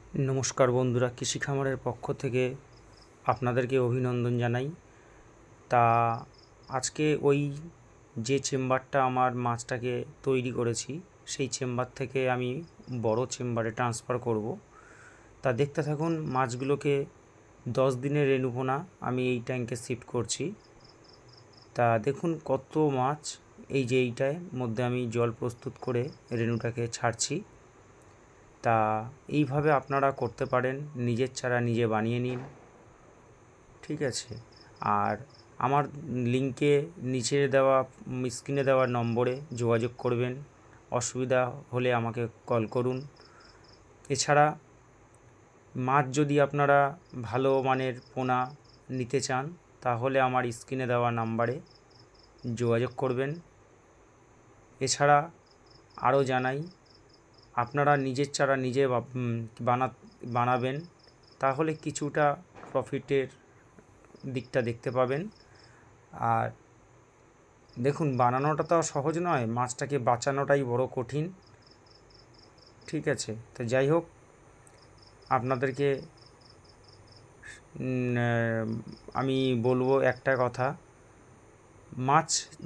নমস্কার বন্ধুরা, কৃষি খামারের পক্ষ থেকে আপনাদেরকে অভিনন্দন জানাই। তা আজকে ওই যে চেম্বারটা আমার মাছটাকে তৈরি করেছি সেই চেম্বার থেকে আমি বড় চেম্বারে ট্রান্সফার করব। তা দেখতে থাকুন, মাছগুলোকে 10 দিনের রেণুপোনা আমি এই ট্যাঙ্কে শিফট করছি। তা দেখুন কত মাছ, এই যে এইটার মধ্যে আমি জল প্রস্তুত করে রেণুটাকে ছাড়ছি। তা এইভাবে আপনারা করতে পারেন, নিজের চারা নিজে বানিয়ে নিন, ঠিক আছে। আর আমার লিঙ্কে নিচে দেওয়া স্ক্রিনে দেওয়া নম্বরে যোগাযোগ করবেন, অসুবিধা হলে আমাকে কল করুন। এছাড়া মাছ যদি আপনারা ভালো মানের পোনা নিতে চান তাহলে আমার স্ক্রিনে দেওয়া নাম্বারে যোগাযোগ করবেন। এছাড়া আরও জানাই, আপনারা নিজের চারা নিজে বানাবেন, তাহলে কিছুটা প্রফিটের দিকটা দেখতে পাবেন। আর দেখুন, বানানোটা তো সহজ নয়, মাছটাকে বাঁচানোটাই বড় কঠিন, ঠিক আছে। তো যাই হোক, আপনাদেরকে আমি বলবো একটা কথা,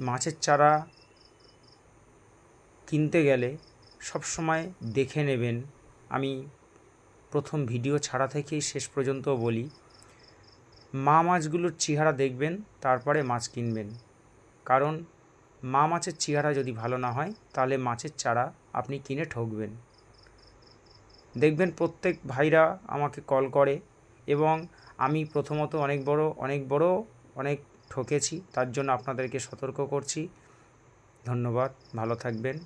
মাছের চারা কিনতে গেলে সবসময় দেখে নেবেন। আমি প্রথম ভিডিও ছাড়া থেকেই শেষ পর্যন্ত বলি, মা মাছগুলোর চেহারা দেখবেন, তারপরে মাছ কিনবেন। কারণ মা মাছের চেহারা যদি ভালো না হয় তাহলে মাছের চারা আপনি কিনে ঠকবেন। দেখবেন প্রত্যেক ভাইরা আমাকে কল করে, এবং আমি প্রথমত অনেক ঠকেছি, তার জন্য আপনাদেরকে সতর্ক করছি। ধন্যবাদ, ভালো থাকবেন।